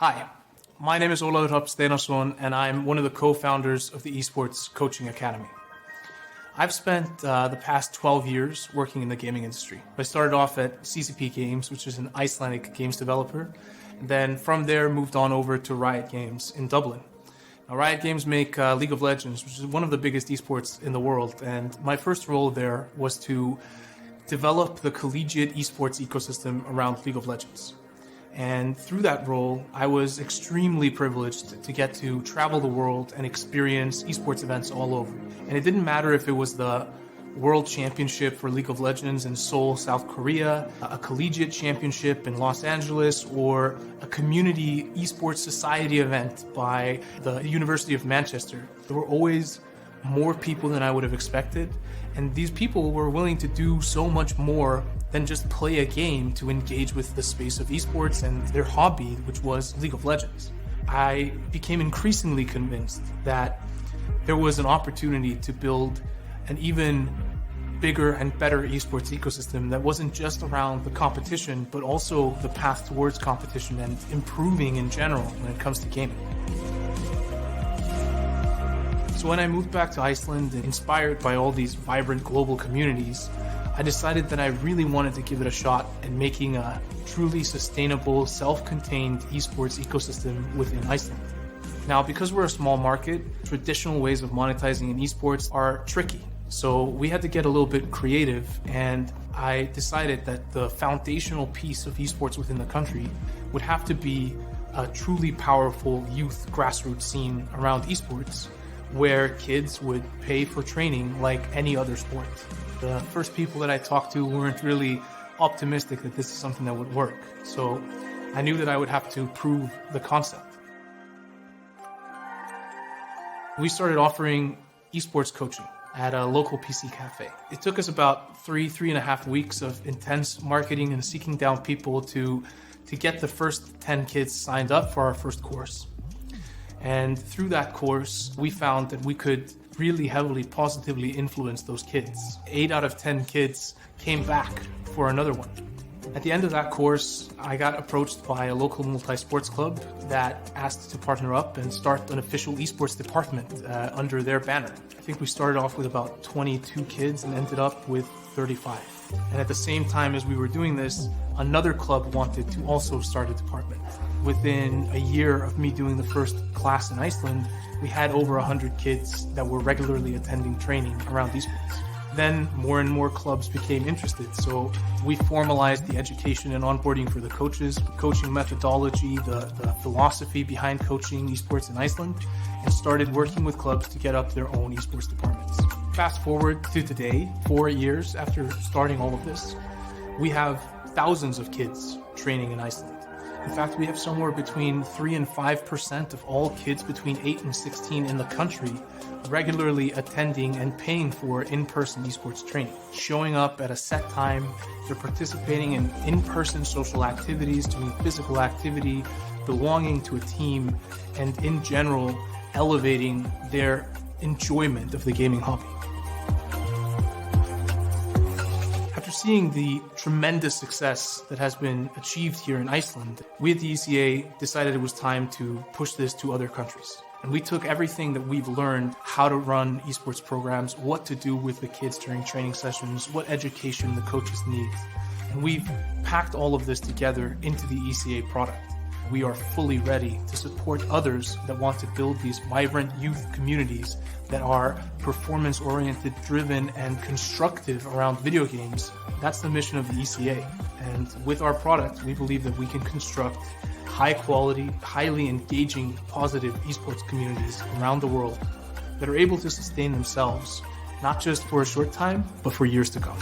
Hi, my name is Ólafur Steinarsson and I'm one of the co-founders of the Esports Coaching Academy. I've spent the past 12 years working in the gaming industry. I started off at CCP Games, which is an Icelandic games developer, and then from there moved on over to Riot Games in Dublin. Now, Riot Games make League of Legends, which is one of the biggest esports in the world, and my first role there was to develop the collegiate esports ecosystem around League of Legends. And through that role, I was extremely privileged to get to travel the world and experience esports events all over. And it didn't matter if it was the World Championship for League of Legends in Seoul, South Korea, a collegiate championship in Los Angeles, or a community esports society event by the University of Manchester. There were always more people than I would have expected, and these people were willing to do so much more than just play a game to engage with the space of esports and their hobby, which was League of Legends. I became increasingly convinced that there was an opportunity to build an even bigger and better esports ecosystem that wasn't just around the competition, but also the path towards competition and improving in general when it comes to gaming. So when I moved back to Iceland, inspired by all these vibrant global communities, I decided that I really wanted to give it a shot at making a truly sustainable, self-contained esports ecosystem within Iceland. Now, because we're a small market, traditional ways of monetizing in esports are tricky. So we had to get a little bit creative, and I decided that the foundational piece of esports within the country would have to be a truly powerful youth grassroots scene around esports, where kids would pay for training like any other sport. The first people that I talked to weren't really optimistic that this is something that would work. So I knew that I would have to prove the concept. We started offering esports coaching at a local PC cafe. It took us about three and a half weeks of intense marketing and seeking down people to get the first 10 kids signed up for our first course. And through that course, we found that we could really heavily positively influence those kids. 8 out of 10 kids came back for another one. At the end of that course, I got approached by a local multi-sports club that asked to partner up and start an official esports department under their banner. I think we started off with about 22 kids and ended up with 35. And at the same time as we were doing this, another club wanted to also start a department. Within a year of me doing the first class in Iceland, we had over 100 kids that were regularly attending training around esports. Then more and more clubs became interested, so we formalized the education and onboarding for the coaches, coaching methodology, the philosophy behind coaching esports in Iceland, and started working with clubs to get up their own esports departments. Fast forward to today, 4 years after starting all of this, we have thousands of kids training in Iceland. In fact, we have somewhere between 3 and 5% of all kids between 8 and 16 in the country regularly attending and paying for in-person esports training. Showing up at a set time, they're participating in in-person social activities, doing physical activity, belonging to a team, and in general, elevating their enjoyment of the gaming hobby. After seeing the tremendous success that has been achieved here in Iceland, we at the ECA decided it was time to push this to other countries. And we took everything that we've learned, how to run esports programs, what to do with the kids during training sessions, what education the coaches need, and we've packed all of this together into the ECA product. We are fully ready to support others that want to build these vibrant youth communities that are performance-oriented, driven, and constructive around video games. That's the mission of the ECA. And with our product, we believe that we can construct high-quality, highly engaging, positive esports communities around the world that are able to sustain themselves, not just for a short time, but for years to come.